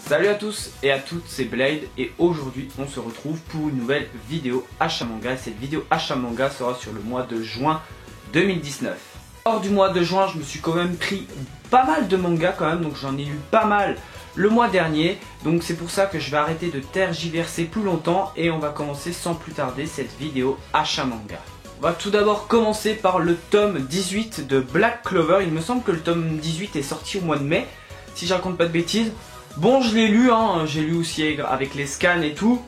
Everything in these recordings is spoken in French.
Salut à tous et à toutes, c'est Blade et aujourd'hui on se retrouve pour une nouvelle vidéo achat manga. Cette vidéo achat manga sera sur le mois de juin 2019. Hors du mois de juin, je me suis quand même pris pas mal de mangas quand même, donc j'en ai lu pas mal le mois dernier. Donc c'est pour ça que je vais arrêter de tergiverser plus longtemps et on va commencer sans plus tarder cette vidéo achat manga. On va tout d'abord commencer par le tome 18 de Black Clover. Il me semble que le tome 18 est sorti au mois de mai, si je raconte pas de bêtises. Bon, je l'ai lu, hein, j'ai lu aussi avec les scans et tout.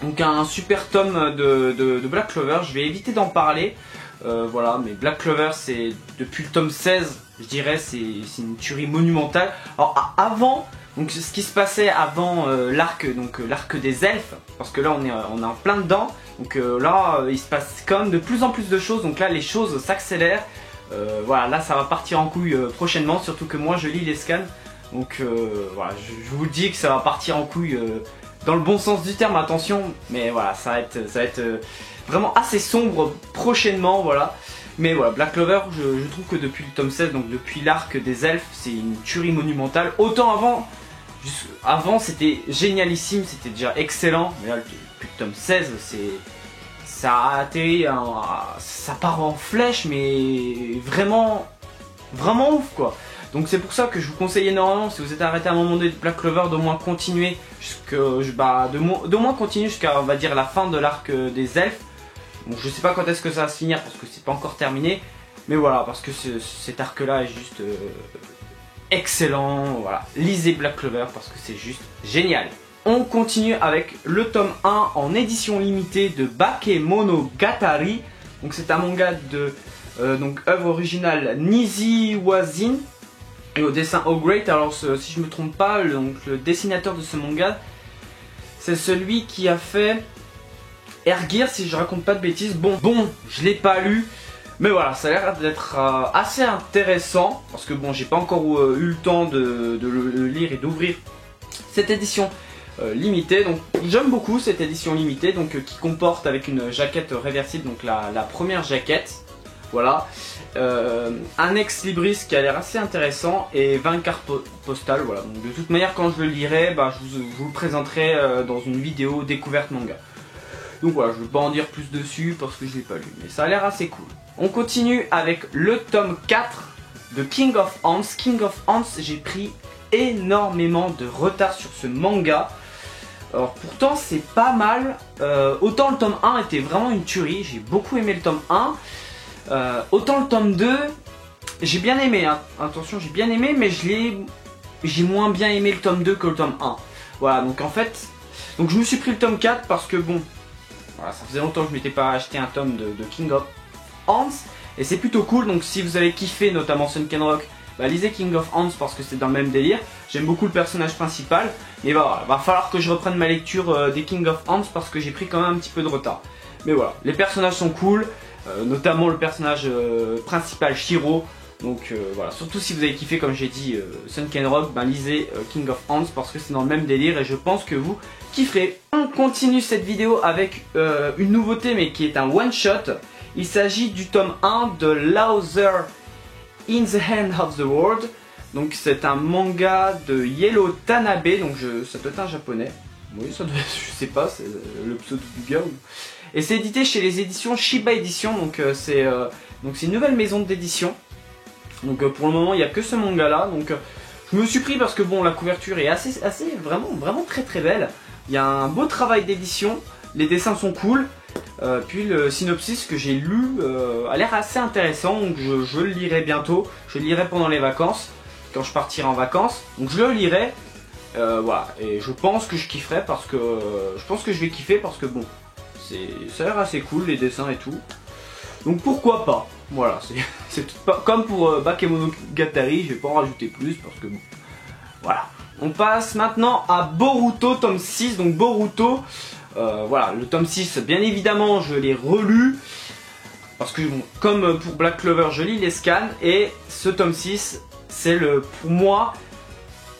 Donc un super tome de Black Clover, je vais éviter d'en parler. Voilà, mais Black Clover, c'est depuis le tome 16, je dirais, c'est une tuerie monumentale. Alors avant, donc ce qui se passait avant l'arc des elfes, parce que là on est en plein dedans. Donc là, il se passe quand même de plus en plus de choses. Donc là, les choses s'accélèrent. Voilà, là ça va partir en couille prochainement, surtout que moi je lis les scans. Donc voilà, je vous dis que ça va partir en couille dans le bon sens du terme, attention. Mais voilà, ça va être vraiment assez sombre prochainement, voilà. Mais voilà, Black Clover, je trouve que depuis le tome 16, donc depuis l'arc des elfes, c'est une tuerie monumentale. Autant avant c'était génialissime, c'était déjà excellent. Mais là, depuis le tome 16, ça a atterri, ça part en flèche, mais vraiment ouf quoi. Donc c'est pour ça que je vous conseille énormément, si vous êtes arrêté à un moment donné de Black Clover, d'au moins continuer jusqu'à, on va dire, la fin de l'arc des elfes. Bon, je sais pas quand est-ce que ça va se finir parce que c'est pas encore terminé, mais voilà, parce que cet arc là est juste excellent. Voilà, lisez Black Clover parce que c'est juste génial. On continue avec le tome 1 en édition limitée de Bakemonogatari. Donc c'est un manga de œuvre originale Nishiwazin et au dessin O'Great. Alors si je me trompe pas, le dessinateur de ce manga, c'est celui qui a fait Air Gear, si je raconte pas de bêtises. Bon, je l'ai pas lu, mais voilà, ça a l'air d'être assez intéressant parce que bon, j'ai pas encore eu le temps de le lire et d'ouvrir cette édition limitée. Donc j'aime beaucoup cette édition limitée, donc qui comporte avec une jaquette réversible, donc la première jaquette. Voilà, un ex libris qui a l'air assez intéressant et 20 cartes postales. Voilà, donc de toute manière quand je le lirai, je vous le présenterai dans une vidéo découverte manga. Donc voilà, je ne vais pas en dire plus dessus parce que je ne l'ai pas lu, mais ça a l'air assez cool. On continue avec le tome 4 de King of Ants. King of Ants, j'ai pris énormément de retard sur ce manga. Alors pourtant c'est pas mal, autant le tome 1 était vraiment une tuerie, j'ai beaucoup aimé le tome 1. Autant le tome 2, j'ai bien aimé, hein. Attention, j'ai bien aimé, mais j'ai moins bien aimé le tome 2 que le tome 1. Voilà, donc en fait, je me suis pris le tome 4 parce que bon, voilà, ça faisait longtemps que je m'étais pas acheté un tome de King of Ants et c'est plutôt cool. Donc si vous avez kiffé notamment Sunkenrock, lisez King of Ants parce que c'est dans le même délire. J'aime beaucoup le personnage principal, mais voilà, va falloir que je reprenne ma lecture des King of Ants parce que j'ai pris quand même un petit peu de retard. Mais voilà, les personnages sont cool. Notamment le personnage principal Shiro. Donc voilà, surtout si vous avez kiffé comme j'ai dit Sunkenrock, lisez King of Ants parce que c'est dans le même délire et je pense que vous kifferez. On continue cette vidéo avec une nouveauté mais qui est un one shot. Il s'agit du tome 1 de Lauser in the Hand of the World. Donc c'est un manga de Yellow Tanabe, donc ça doit être un japonais. Oui, ça doit être, je sais pas, c'est le pseudo du gars. Et c'est édité chez les éditions Shiba Edition, donc c'est une nouvelle maison d'édition. Donc pour le moment il n'y a que ce manga là, donc je me suis pris parce que bon, la couverture est assez vraiment très belle. Il y a un beau travail d'édition, les dessins sont cool, puis le synopsis que j'ai lu a l'air assez intéressant, donc je le lirai bientôt, je le lirai pendant les vacances, quand je partirai en vacances, donc je le lirai, voilà, et je pense que je kifferai parce que, je pense que je vais kiffer parce que bon, ça a l'air assez cool les dessins et tout. Donc pourquoi pas. Voilà, c'est comme pour Bakemonogatari, je vais pas en rajouter plus parce que bon. Voilà. On passe maintenant à Boruto tome 6. Donc Boruto, voilà, le tome 6, bien évidemment je l'ai relu. Parce que bon, comme pour Black Clover, je lis les scans. Et ce tome 6, c'est pour moi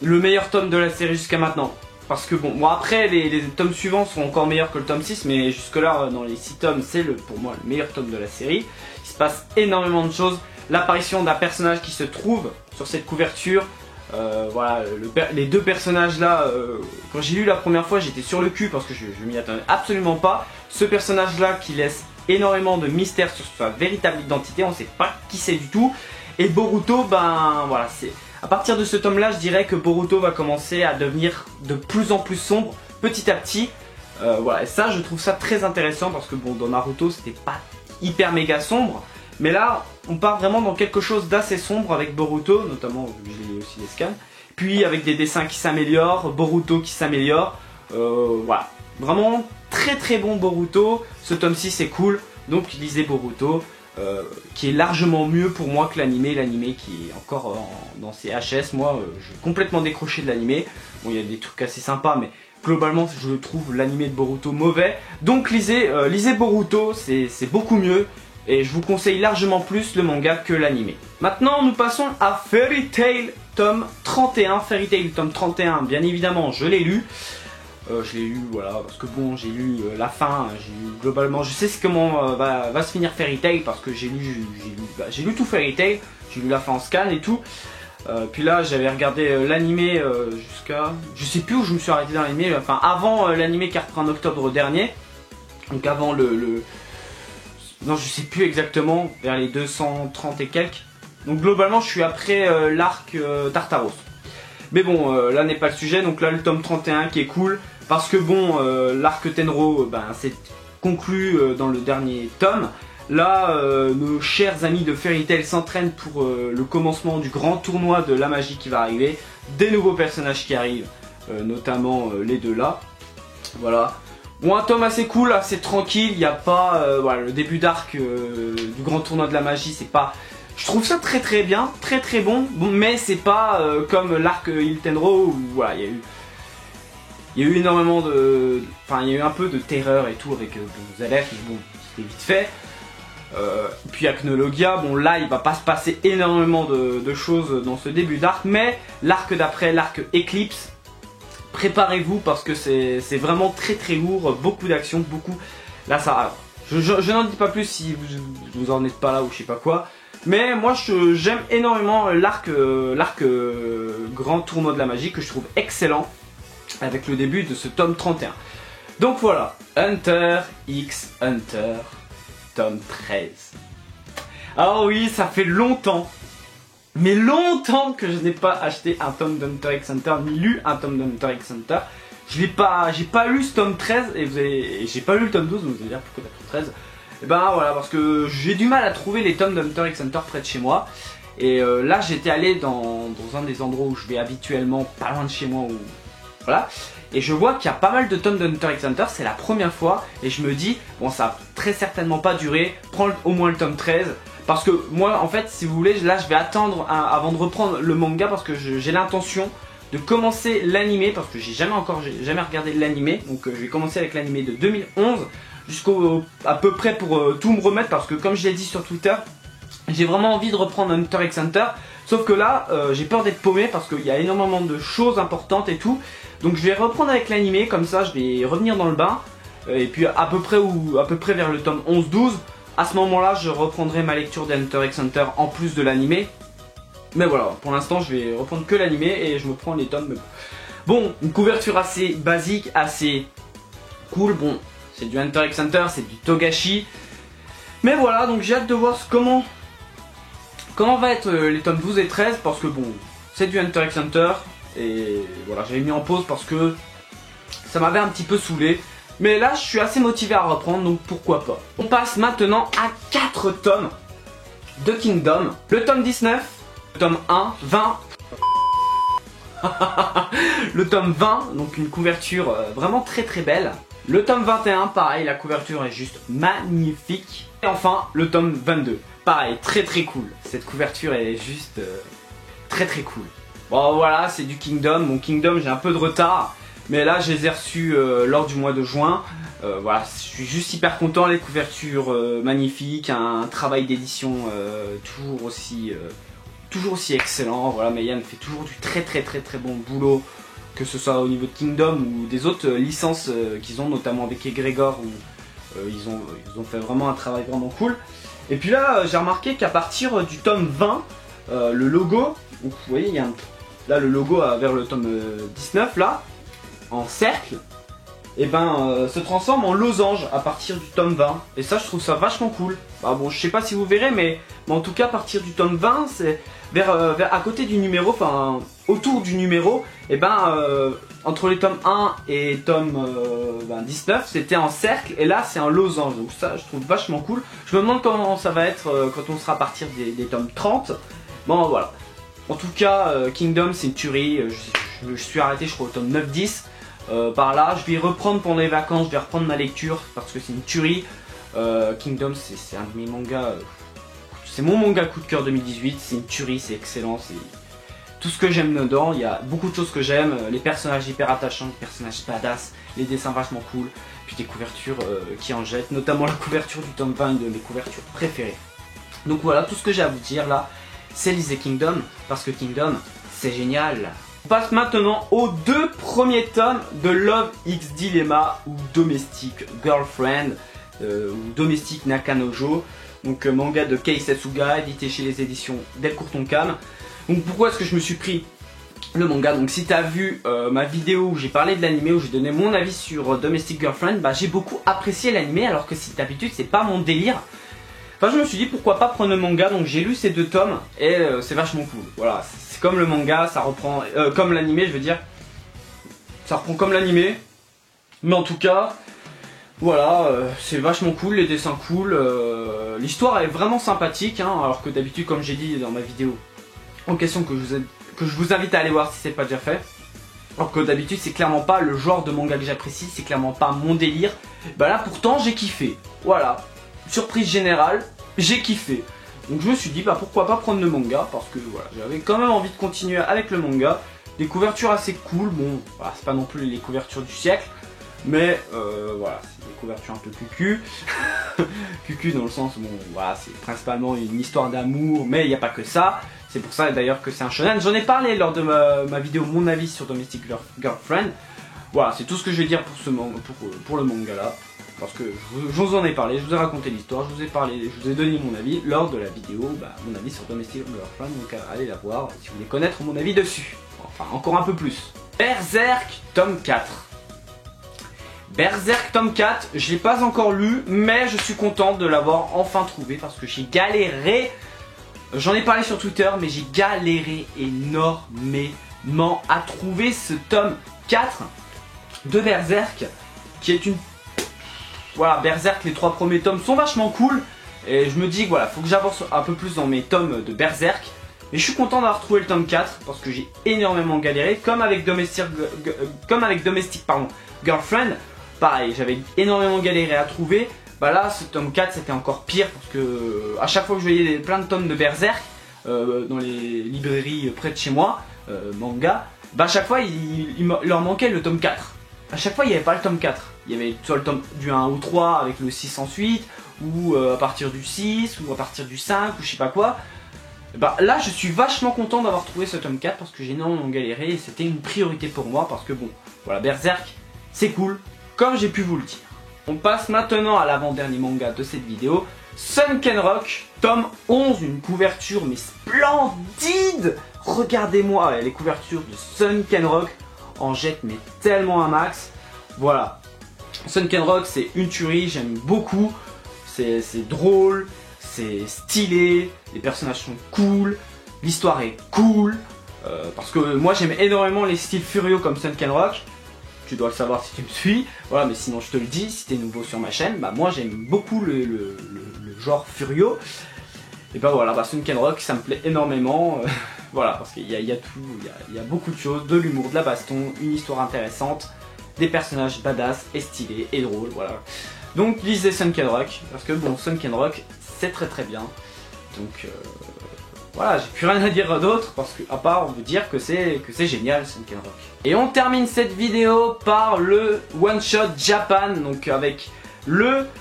le meilleur tome de la série jusqu'à maintenant. Parce que bon, après les tomes suivants sont encore meilleurs que le tome 6, mais jusque là dans les 6 tomes c'est pour moi le meilleur tome de la série. Il se passe énormément de choses, l'apparition d'un personnage qui se trouve sur cette couverture, Voilà, les deux personnages là, quand j'ai lu la première fois j'étais sur le cul parce que je m'y attendais absolument pas. Ce personnage là qui laisse énormément de mystère sur sa véritable identité, on sait pas qui c'est du tout. Et Boruto, ben voilà, c'est à partir de ce tome là je dirais que Boruto va commencer à devenir de plus en plus sombre petit à petit. Voilà, et ça je trouve ça très intéressant parce que bon, dans Naruto c'était pas hyper méga sombre. Mais là, on part vraiment dans quelque chose d'assez sombre avec Boruto, notamment, j'ai aussi des scans. Puis avec des dessins qui s'améliorent, Boruto qui s'améliore. Voilà, vraiment très très bon Boruto. Ce tome 6 est cool, donc lisez Boruto, qui est largement mieux pour moi que l'animé. L'animé qui est encore dans ses HS, moi j'ai complètement décroché de l'animé. Bon, il y a des trucs assez sympas, mais globalement je trouve l'animé de Boruto mauvais. Donc lisez Boruto, c'est beaucoup mieux. Et je vous conseille largement plus le manga que l'animé. Maintenant nous passons à Fairy Tail tome 31. Fairy Tail tome 31, bien évidemment je l'ai lu. Je l'ai lu, voilà, parce que bon, j'ai lu la fin, j'ai lu globalement, je sais comment va se finir Fairy Tail parce que j'ai lu tout Fairy Tail, j'ai lu la fin en scan et tout. Puis là j'avais regardé l'animé jusqu'à, je sais plus où je me suis arrêté dans l'animé, enfin avant l'animé qui a repris en octobre dernier, donc avant non je sais plus exactement, vers les 230 et quelques. Donc globalement je suis après l'arc Tartaros. Mais bon, là n'est pas le sujet, donc là le tome 31 qui est cool. Parce que bon, l'arc Tenro, c'est conclu dans le dernier tome. Là, nos chers amis de Fairy Tail s'entraînent pour le commencement du grand tournoi de la magie qui va arriver. Des nouveaux personnages qui arrivent, notamment les deux là. Voilà. Bon, un tome assez cool, assez tranquille, il n'y a pas... voilà, le début d'arc du grand tournoi de la magie, c'est pas... Je trouve ça très très bien, très très bon, mais c'est pas comme l'arc Il Tenro où voilà, il y a eu énormément de... Enfin, il y a eu un peu de terreur et tout avec Zelef, mais bon, c'était vite fait. Puis Acnologia, bon là il va pas se passer énormément de choses dans ce début d'arc, mais l'arc d'après, l'arc Eclipse, préparez-vous parce que c'est vraiment très très lourd, beaucoup d'action, beaucoup... Là ça... Je n'en dis pas plus si vous en êtes pas là ou je sais pas quoi. Mais moi j'aime énormément l'arc grand tournoi de la magie que je trouve excellent avec le début de ce tome 31. Donc voilà, Hunter x Hunter, tome 13. Alors oui, ça fait longtemps, mais longtemps que je n'ai pas acheté un tome d'Hunter x Hunter, ni lu un tome d'Hunter x Hunter. J'ai pas lu ce tome 13 et j'ai pas lu le tome 12, vous allez dire pourquoi t'as pris 13. Et ben voilà, parce que j'ai du mal à trouver les tomes d'Hunter x Hunter près de chez moi. Et là j'étais allé dans un des endroits où je vais habituellement, pas loin de chez moi, où... voilà. Et je vois qu'il y a pas mal de tomes d'Hunter x Hunter, c'est la première fois. Et je me dis, bon ça va très certainement pas durer, prends au moins le tome 13. Parce que moi en fait, si vous voulez, là je vais attendre avant de reprendre le manga. Parce que j'ai l'intention de commencer l'animé, parce que j'ai jamais regardé l'animé. Donc je vais commencer avec l'animé de 2011. Jusqu'au à peu près pour tout me remettre, parce que comme je l'ai dit sur Twitter, j'ai vraiment envie de reprendre Hunter x Hunter. Sauf que là j'ai peur d'être paumé parce qu'il y a énormément de choses importantes et tout. Donc je vais reprendre avec l'animé, comme ça je vais revenir dans le bain. Et puis à peu près vers le tome 11-12, à ce moment là je reprendrai ma lecture d'Hunter x Hunter en plus de l'animé. Mais voilà, pour l'instant je vais reprendre que l'animé et je me prends les tomes. Bon, une couverture assez basique, assez cool. Bon, c'est du Hunter x Hunter, c'est du Togashi. Mais voilà, donc j'ai hâte de voir comment va être les tomes 12 et 13. Parce que bon, c'est du Hunter x Hunter. Et voilà, j'avais mis en pause parce que ça m'avait un petit peu saoulé. Mais là, je suis assez motivé à reprendre, donc pourquoi pas. On passe maintenant à 4 tomes de Kingdom. Le tome 19, le tome 1, 20... le tome 20, donc une couverture vraiment très très belle. Le tome 21, pareil, la couverture est juste magnifique. Et enfin, le tome 22, pareil, très très cool. Cette couverture est juste très très cool. Bon voilà, c'est du Kingdom. Mon Kingdom, j'ai un peu de retard. Mais là, je les ai reçus lors du mois de juin. Voilà, je suis juste hyper content. Les couvertures magnifiques, un travail d'édition toujours aussi excellent. Voilà, Meian fait toujours du très bon boulot, que ce soit au niveau de Kingdom ou des autres licences qu'ils ont, notamment avec Egregor, où ils ont fait vraiment un travail vraiment cool. Et puis là, j'ai remarqué qu'à partir du tome 20, le logo, donc vous voyez, il y a là le logo vers le tome 19 là, en cercle, et ben se transforme en losange à partir du tome 20. Et ça je trouve ça vachement cool. Bah bon, je sais pas si vous verrez, mais en tout cas à partir du tome 20, c'est à côté du numéro, enfin autour du numéro, et ben entre les tomes 1 et tome 19, c'était en cercle, et là c'est un losange. Donc ça je trouve vachement cool. Je me demande comment ça va être quand on sera à partir des tomes 30. Bon voilà. En tout cas, Kingdom c'est une tuerie. Je suis arrêté je crois au tome 9-10. Par là, je vais reprendre pendant les vacances, je vais reprendre ma lecture parce que c'est une tuerie. Kingdom c'est un de mes mangas, c'est mon manga coup de cœur 2018, c'est une tuerie, c'est excellent, c'est tout ce que j'aime dedans. Il y a beaucoup de choses que j'aime, les personnages hyper attachants, les personnages badass, les dessins vachement cool, puis des couvertures qui en jettent, notamment la couverture du tome 20, une de mes couvertures préférées. Donc voilà, tout ce que j'ai à vous dire là, c'est lisez Kingdom, parce que Kingdom c'est génial. On passe maintenant aux 2 premiers tomes de Love X Dilemma ou Domestic Girlfriend ou Domestic Nakanojo, donc manga de Kei Setsuga, édité chez les éditions Delcourt Tonkam. Donc pourquoi est-ce que je me suis pris le manga? Donc si tu as vu ma vidéo où j'ai parlé de l'anime, où j'ai donné mon avis sur Domestic Girlfriend, bah j'ai beaucoup apprécié l'anime, alors que si d'habitude c'est pas mon délire. Enfin je me suis dit pourquoi pas prendre le manga, donc j'ai lu ces 2 tomes et c'est vachement cool. Voilà, c'est comme le manga, ça reprend comme l'anime, je veux dire, ça reprend comme l'anime, mais en tout cas, voilà, c'est vachement cool, les dessins cool, l'histoire est vraiment sympathique, hein, alors que d'habitude, comme j'ai dit dans ma vidéo en question que je vous invite à aller voir si c'est pas déjà fait, alors que d'habitude c'est clairement pas le genre de manga que j'apprécie, c'est clairement pas mon délire. Bah là pourtant j'ai kiffé, voilà, surprise générale, j'ai kiffé. Donc je me suis dit bah pourquoi pas prendre le manga, parce que voilà, j'avais quand même envie de continuer avec le manga. Des couvertures assez cool, bon voilà, c'est pas non plus les couvertures du siècle, mais voilà, c'est des couvertures un peu cucu. Cucu dans le sens, bon voilà, c'est principalement une histoire d'amour, mais il n'y a pas que ça. C'est pour ça d'ailleurs que c'est un shonen. J'en ai parlé lors de ma vidéo, mon avis sur Domestic Girlfriend. Voilà, c'est tout ce que je vais dire pour le manga là. Parce que je vous en ai parlé, je vous ai raconté l'histoire, je vous ai donné mon avis lors de la vidéo, mon avis sur Domestic Girlfriend, donc allez la voir si vous voulez connaître mon avis dessus. Enfin, encore un peu plus. Berserk tome 4. Berserk tome 4, je l'ai pas encore lu, mais je suis content de l'avoir enfin trouvé parce que j'ai galéré. J'en ai parlé sur Twitter, mais j'ai galéré énormément à trouver ce tome 4 de Berserk, qui est une... Voilà, Berserk, les 3 premiers tomes sont vachement cool, et je me dis que voilà, faut que j'avance un peu plus dans mes tomes de Berserk. Et je suis content d'avoir trouvé le tome 4, parce que j'ai énormément galéré, comme avec Domestic Girlfriend. Pareil, j'avais énormément galéré à trouver. Bah là, ce tome 4 c'était encore pire parce que à chaque fois que je voyais plein de tomes de Berserk dans les librairies près de chez moi, manga, bah à chaque fois il leur manquait le tome 4. À chaque fois il n'y avait pas le tome 4. Il y avait soit le tome du 1 au 3 avec le 6 ensuite, ou à partir du 6, ou à partir du 5, ou je sais pas quoi. Bah là je suis vachement content d'avoir trouvé ce tome 4 parce que j'ai énormément galéré et c'était une priorité pour moi parce que bon, voilà, Berserk c'est cool, comme j'ai pu vous le dire. On passe maintenant à l'avant-dernier manga de cette vidéo, Sunken Rock, tome 11, une couverture mais splendide. Regardez-moi, les couvertures de Sunken Rock en jettent mais tellement un max. Voilà, Sunken Rock c'est une tuerie, j'aime beaucoup, c'est drôle, c'est stylé, les personnages sont cool, l'histoire est cool, parce que moi j'aime énormément les styles furieux comme Sunken Rock. Tu dois le savoir si tu me suis, voilà, mais sinon je te le dis, si t'es nouveau sur ma chaîne, bah moi j'aime beaucoup le genre furio. Et bah voilà, Sunken Rock ça me plaît énormément, voilà, parce qu'il y a tout, il y a beaucoup de choses, de l'humour, de la baston, une histoire intéressante, des personnages badass et stylés et drôles, voilà. Donc lisez Sunken Rock, parce que bon, Sunken Rock c'est très bien, donc voilà, j'ai plus rien à dire d'autre parce que à part vous dire que c'est génial Sunken Rock. Et on termine cette vidéo par le One Shot Japan, donc avec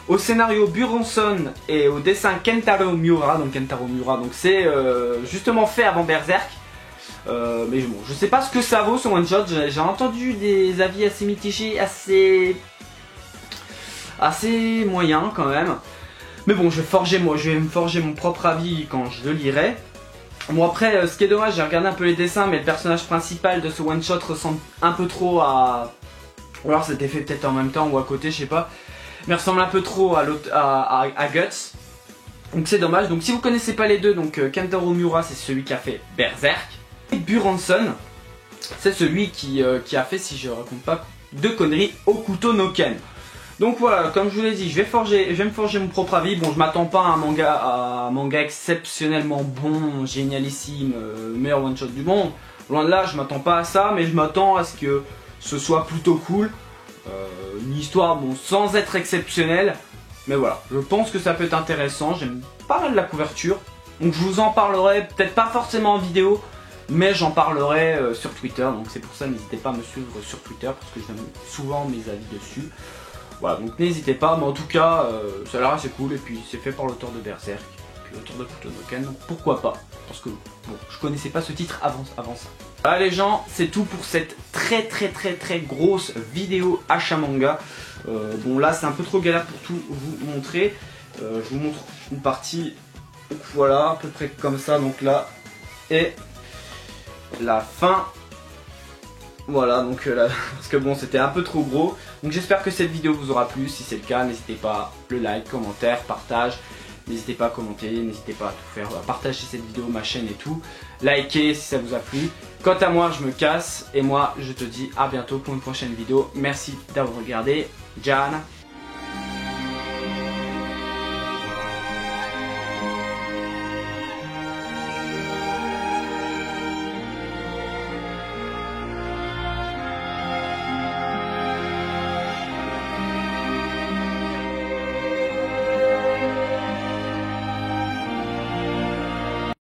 au scénario Buronson et au dessin Kentaro Miura. Donc Kentaro Miura, donc c'est justement fait avant Berserk. Mais bon, je sais pas ce que ça vaut ce One Shot. J'ai entendu des avis assez mitigés, assez moyens quand même. Mais bon, je vais me forger mon propre avis quand je le lirai. Bon après, ce qui est dommage, j'ai regardé un peu les dessins, mais le personnage principal de ce one shot ressemble un peu trop à... Ou alors c'était fait peut-être en même temps ou à côté, je sais pas. Mais ressemble un peu trop à Guts. Donc c'est dommage. Donc si vous connaissez pas les deux, donc Kentaro Miura c'est celui qui a fait Berserk. Et Buranson c'est celui qui a fait, si je raconte pas de conneries, Hokuto no Ken. Donc voilà, comme je vous l'ai dit, je vais me forger mon propre avis. Bon, je m'attends pas à un manga exceptionnellement bon, génialissime, meilleur one shot du monde. Loin de là, je m'attends pas à ça, mais je m'attends à ce que ce soit plutôt cool. Une histoire, bon, sans être exceptionnelle. Mais voilà, je pense que ça peut être intéressant. J'aime pas mal la couverture. Donc je vous en parlerai, peut-être pas forcément en vidéo, mais j'en parlerai sur Twitter. Donc c'est pour ça, n'hésitez pas à me suivre sur Twitter, parce que je donne souvent mes avis dessus. Voilà, donc n'hésitez pas, mais en tout cas, ça a l'air assez cool. Et puis c'est fait par l'auteur de Berserk, puis l'auteur de Hokuto no Ken, donc pourquoi pas. Parce que bon, je connaissais pas ce titre avant ça. Voilà les gens, c'est tout pour cette très grosse vidéo achat manga. Bon là c'est un peu trop galère pour tout vous montrer. Je vous montre une partie, voilà, à peu près comme ça, donc là, et la fin. Voilà, donc là, parce que bon c'était un peu trop gros. Donc j'espère que cette vidéo vous aura plu. Si c'est le cas, n'hésitez pas, le like, commentaire, partage. N'hésitez pas à commenter, n'hésitez pas à tout faire, à partager cette vidéo, ma chaîne et tout. Likez si ça vous a plu. Quant à moi, je me casse et moi, je te dis à bientôt pour une prochaine vidéo. Merci d'avoir regardé. Jana.